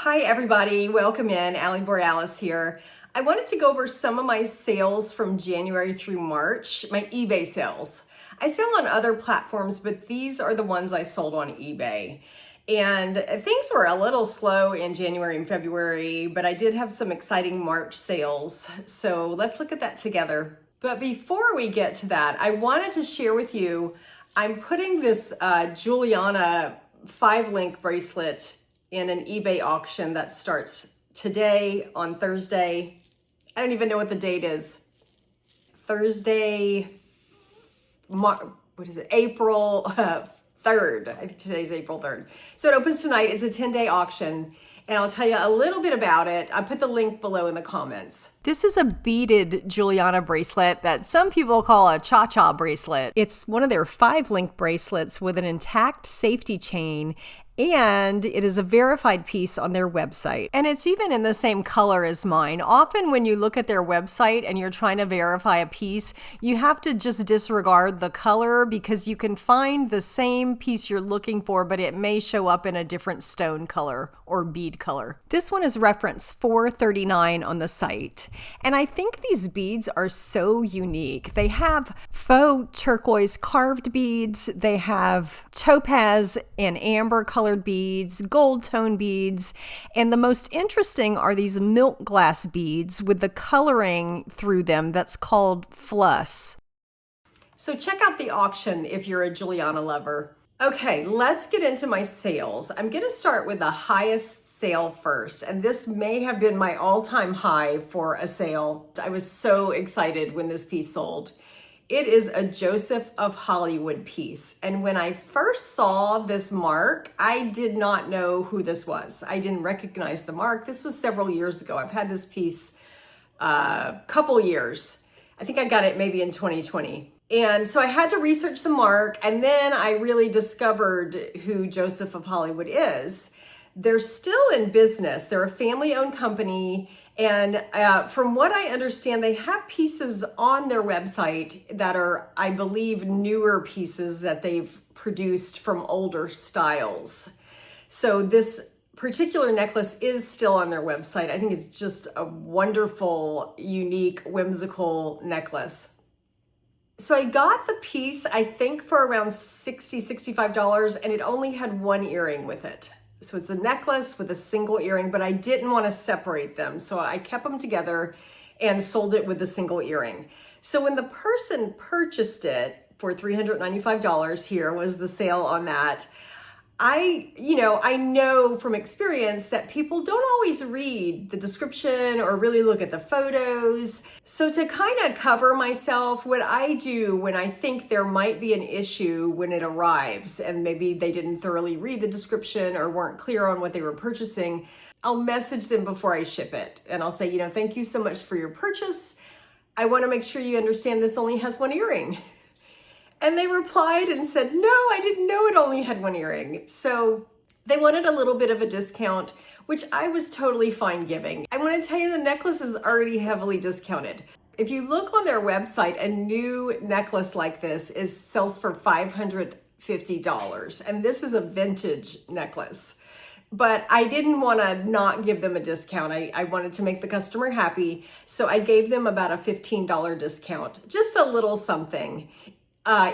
Hi everybody, welcome in. Ali Borealis here. I wanted to go over some of my sales from January through March, my eBay sales. I sell on other platforms, but these are the ones I sold on eBay. And things were a little slow in January and February, but I did have some exciting March sales. So let's look at that together. But before we get to that, I wanted to share with you, I'm putting this Juliana 5-link bracelet in an eBay auction that starts today on Thursday. I don't even know what the date is. Thursday, April 3rd. I think today's April 3rd. So it opens tonight. It's a 10-day auction. And I'll tell you a little bit about it. I put the link below in the comments. This is a beaded Juliana bracelet that some people call a cha-cha bracelet. It's one of their 5-link bracelets with an intact safety chain, and it is a verified piece on their website. And it's even in the same color as mine. Often when you look at their website and you're trying to verify a piece, you have to just disregard the color because you can find the same piece you're looking for, but it may show up in a different stone color or bead color. This one is reference 439 on the site. And I think these beads are so unique. They have faux turquoise carved beads. They have topaz and amber colored beads, gold tone beads. And the most interesting are these milk glass beads with the coloring through them that's called fluss. So check out the auction if you're a Juliana lover. Okay, let's get into my sales. I'm going to start with the highest sale first, and this may have been my all-time high for a sale. I was so excited when this piece sold. It is a Joseph of Hollywood piece, and when I first saw this mark, I did not know who this was. I didn't recognize the mark. This was several years ago. I've had this piece a couple years. I think I got it maybe in 2020. And so I had to research the mark, and then I really discovered who Joseph of Hollywood is. They're still in business. They're a family-owned company, and from what I understand, they have pieces on their website that are, I believe, newer pieces that they've produced from older styles. So this particular necklace is still on their website. I think it's just a wonderful, unique, whimsical necklace. So I got the piece, I think for around $60, $65, and it only had one earring with it. So it's a necklace with a single earring, but I didn't want to separate them. So I kept them together and sold it with a single earring. So when the person purchased it for $395, here was the sale on that. I know from experience that people don't always read the description or really look at the photos. So to kind of cover myself, what I do when I think there might be an issue when it arrives and maybe they didn't thoroughly read the description or weren't clear on what they were purchasing, I'll message them before I ship it. And I'll say, thank you so much for your purchase. I want to make sure you understand this only has one earring. And they replied and said, no, I didn't know it only had one earring. So they wanted a little bit of a discount, which I was totally fine giving. I want to tell you the necklace is already heavily discounted. If you look on their website, a new necklace like this sells for $550. And this is a vintage necklace. But I didn't want to not give them a discount. I wanted to make the customer happy. So I gave them about a $15 discount, just a little something.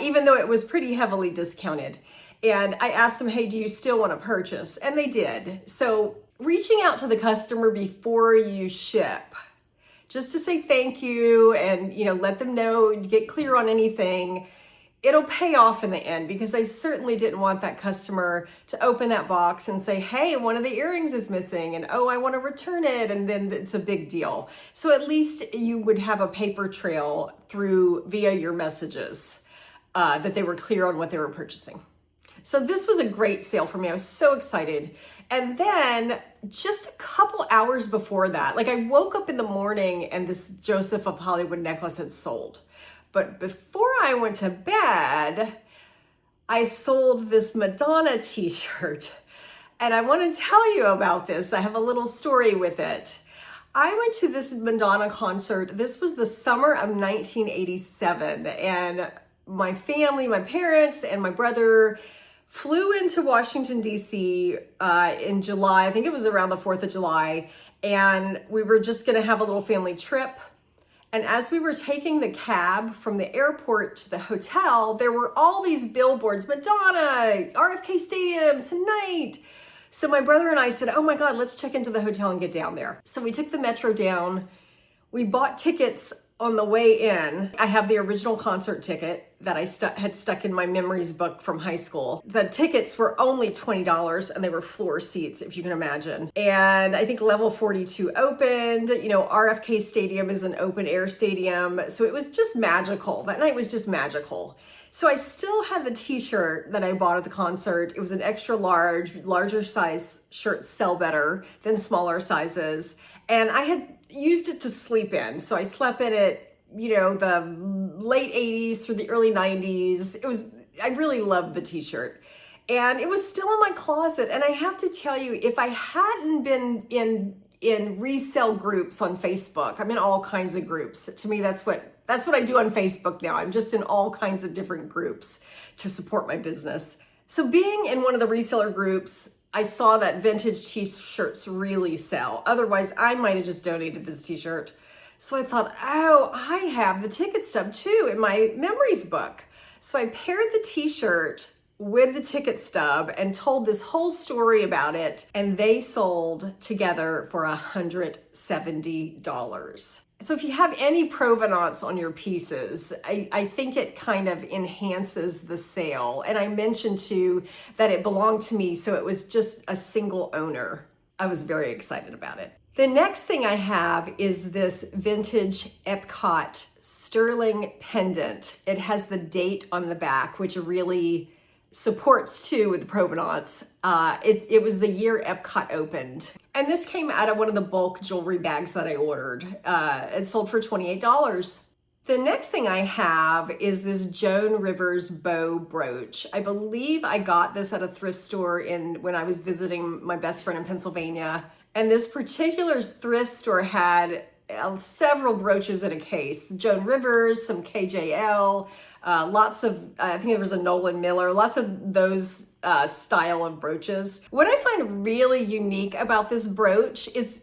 Even though it was pretty heavily discounted. And I asked them, hey, do you still want to purchase? And they did. So reaching out to the customer before you ship, just to say thank you and, let them know, get clear on anything, it'll pay off in the end, because I certainly didn't want that customer to open that box and say, hey, one of the earrings is missing and I want to return it. And then it's a big deal. So at least you would have a paper trail via your messages. That they were clear on what they were purchasing. So this was a great sale for me. I was so excited. And then just a couple hours before that, I woke up in the morning and this Joseph of Hollywood necklace had sold. But before I went to bed, I sold this Madonna t-shirt. And I want to tell you about this. I have a little story with it. I went to this Madonna concert. This was the summer of 1987. And my family, my parents, and my brother flew into Washington, D.C. In July. I think it was around the 4th of July. And we were just going to have a little family trip. And as we were taking the cab from the airport to the hotel, there were all these billboards, Madonna, RFK Stadium tonight. So my brother and I said, oh my God, let's check into the hotel and get down there. So we took the metro down. We bought tickets on the way in. I have the original concert ticket that I had stuck in my memories book from high school. The tickets were only $20 and they were floor seats, if you can imagine. And I think level 42 opened. You know, RFK Stadium is an open air stadium. So it was just magical. That night was just magical. So I still had the t-shirt that I bought at the concert. It was an extra large, larger size shirts sell better than smaller sizes. And I had used it to sleep in. So I slept in it, you know, the late 80s through the early 90s. I really loved the t-shirt. And it was still in my closet. And I have to tell you, if I hadn't been in resale groups on Facebook, I'm in all kinds of groups. To me, that's what I do on Facebook now. I'm just in all kinds of different groups to support my business. So being in one of the reseller groups, I saw that vintage t-shirts really sell. Otherwise, I might have just donated this t-shirt. So I thought, oh, I have the ticket stub too in my memories book. So I paired the t-shirt with the ticket stub and told this whole story about it. And they sold together for $170. So if you have any provenance on your pieces, I think it kind of enhances the sale. And I mentioned too that it belonged to me, so it was just a single owner. I was very excited about it. The next thing I have is this vintage Epcot sterling pendant. It has the date on the back, which really supports too with the provenance. It was the year Epcot opened. And this came out of one of the bulk jewelry bags that I ordered. It sold for $28. The next thing I have is this Joan Rivers bow brooch. I believe I got this at a thrift store when I was visiting my best friend in Pennsylvania. And this particular thrift store had several brooches in a case. Joan Rivers, some KJL, lots of, I think there was a Nolan Miller, lots of those style of brooches. What I find really unique about this brooch is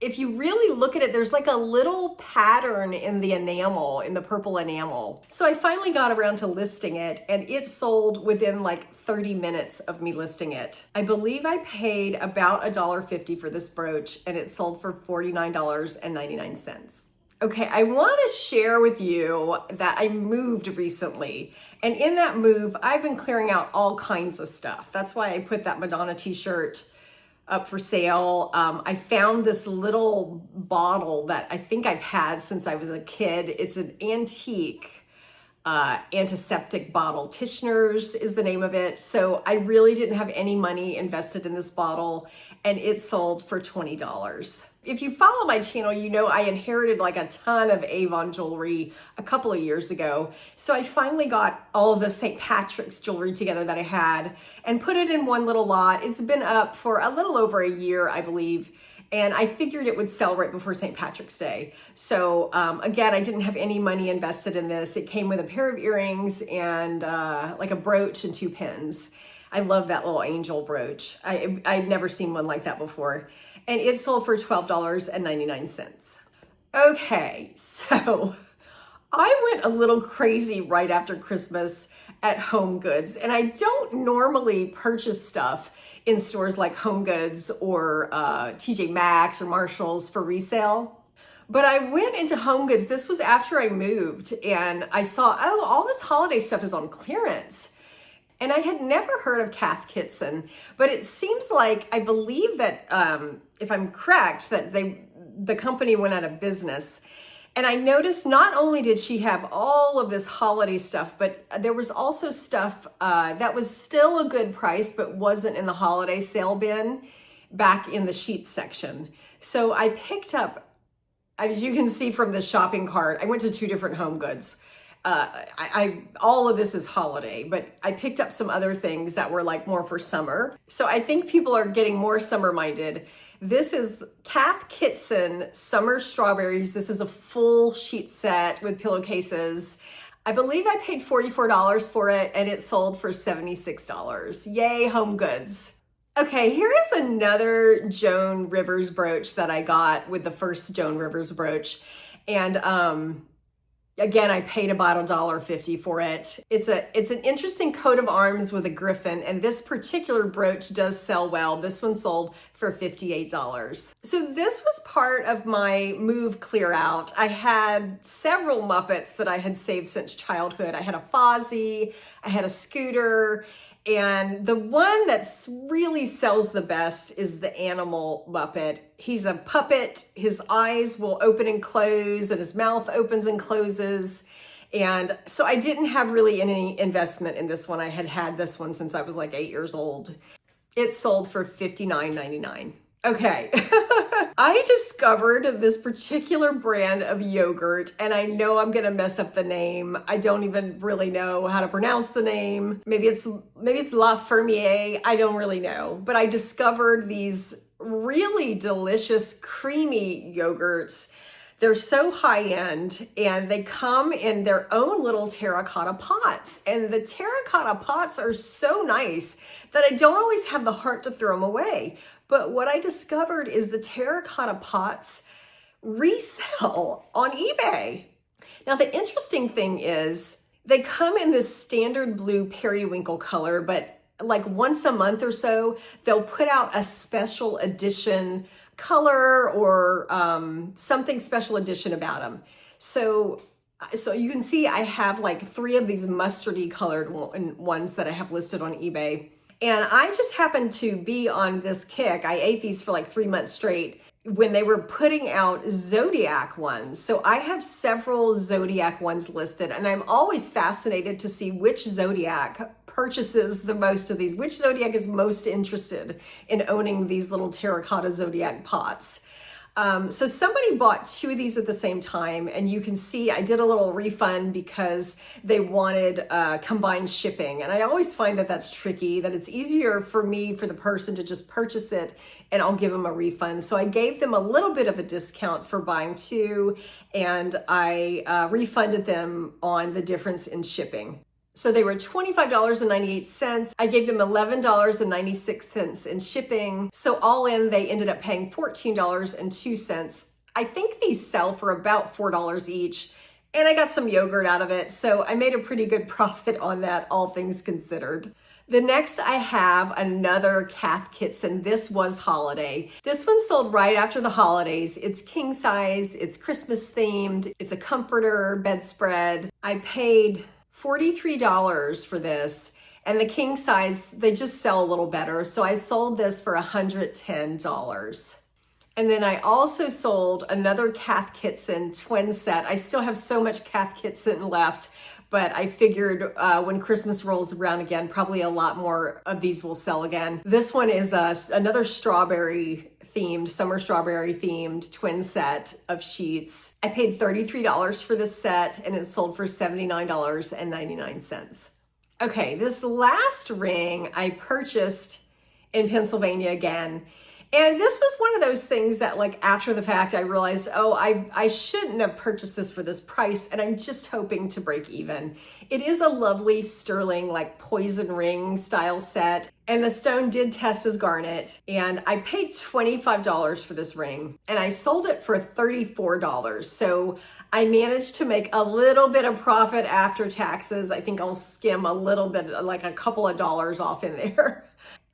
if you really look at it, there's like a little pattern in the enamel, in the purple enamel. So I finally got around to listing it, and it sold within like 30 minutes of me listing it. I believe I paid about $1.50 for this brooch, and it sold for $49.99. Okay, I want to share with you that I moved recently, and in that move, I've been clearing out all kinds of stuff. That's why I put that Madonna t-shirt up for sale. I found this little bottle that I think I've had since I was a kid. It's an antique antiseptic bottle. Tishner's is the name of it. So I really didn't have any money invested in this bottle, and it sold for $20. If you follow my channel, you know I inherited like a ton of Avon jewelry a couple of years ago. So I finally got all of the St. Patrick's jewelry together that I had and put it in one little lot. It's been up for a little over a year, I believe. And I figured it would sell right before St. Patrick's Day. So again, I didn't have any money invested in this. It came with a pair of earrings and like a brooch and 2 pins. I love that little angel brooch. I'd never seen one like that before. And it sold for $12.99. Okay, so I went a little crazy right after Christmas at Home Goods, and I don't normally purchase stuff in stores like Home Goods or TJ Maxx or Marshalls for resale. But I went into Home Goods. This was after I moved, and I saw, oh, all this holiday stuff is on clearance. And I had never heard of Cath Kidston, but it seems like, I believe that, if I'm correct, that the company went out of business. And I noticed not only did she have all of this holiday stuff, but there was also stuff that was still a good price, but wasn't in the holiday sale bin back in the sheets section. So I picked up, as you can see from the shopping cart, I went to 2 different Home Goods. All of this is holiday, but I picked up some other things that were like more for summer. So I think people are getting more summer minded. This is Cath Kidston Summer Strawberries. This is a full sheet set with pillowcases. I believe I paid $44 for it and it sold for $76. Yay, home goods. Okay, here is another Joan Rivers brooch that I got with the first Joan Rivers brooch. And again, I paid about $1.50 for it. It's an interesting coat of arms with a griffin, and this particular brooch does sell well. This one sold for $58. So this was part of my move clear out. I had several Muppets that I had saved since childhood. I had a Fozzie, I had a Scooter, and the one that really sells the best is the animal Muppet. He's a puppet. His eyes will open and close and his mouth opens and closes. And so I didn't have really any investment in this one. I had had this one since I was like 8 years old. It sold for $59.99. Okay, I discovered this particular brand of yogurt, and I know I'm gonna mess up the name. I don't even really know how to pronounce the name. Maybe it's La Fermier, I don't really know. But I discovered these really delicious, creamy yogurts. They're so high-end, and they come in their own little terracotta pots. And the terracotta pots are so nice that I don't always have the heart to throw them away. But what I discovered is the terracotta pots resell on eBay. Now, the interesting thing is they come in this standard blue periwinkle color, but like once a month or so, they'll put out a special edition color or something special edition about them. So you can see I have like 3 of these mustardy colored ones that I have listed on eBay. And I just happened to be on this kick. I ate these for like 3 months straight when they were putting out Zodiac ones. So I have several Zodiac ones listed, and I'm always fascinated to see which Zodiac purchases the most of these, which Zodiac is most interested in owning these little terracotta Zodiac pots. So somebody bought 2 of these at the same time, and you can see I did a little refund because they wanted combined shipping. And I always find that that's tricky, that it's easier for the person to just purchase it and I'll give them a refund. So I gave them a little bit of a discount for buying 2, and I refunded them on the difference in shipping. So they were $25.98. I gave them $11.96 in shipping. So all in, they ended up paying $14.02. I think these sell for about $4 each, and I got some yogurt out of it. So I made a pretty good profit on that, all things considered. The next I have another Cath Kidston. This was holiday. This one sold right after the holidays. It's king size, it's Christmas themed, it's a comforter, bedspread. I paid $43 for this, and the king size, they just sell a little better. So I sold this for $110. And then I also sold another Cath Kidston twin set. I still have so much Cath Kidston left, but I figured when Christmas rolls around again, probably a lot more of these will sell again. This one is another summer strawberry themed twin set of sheets. I paid $33 for this set, and it sold for $79.99. Okay, this last ring I purchased in Pennsylvania again. And this was one of those things that, like, after the fact, I realized, oh, I shouldn't have purchased this for this price, and I'm just hoping to break even. It is a lovely sterling, like, poison ring style set, and the stone did test as garnet, and I paid $25 for this ring, and I sold it for $34. So I managed to make a little bit of profit after taxes. I think I'll skim a little bit, like a couple of dollars off in there.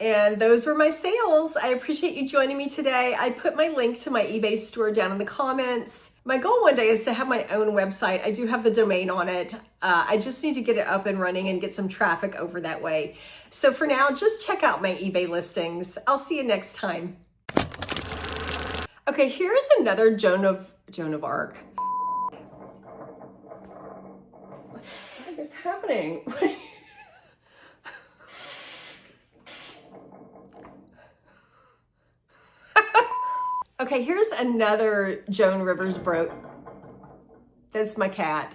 And those were my sales. I appreciate you joining me today. I put my link to my eBay store down in the comments. My goal one day is to have my own website. I do have the domain on it. I just need to get it up and running and get some traffic over that way. So for now, just check out my eBay listings. I'll see you next time. Okay, here's another Joan of Arc. What the heck is happening? Okay, here's another Joan Rivers brooch. That's my cat.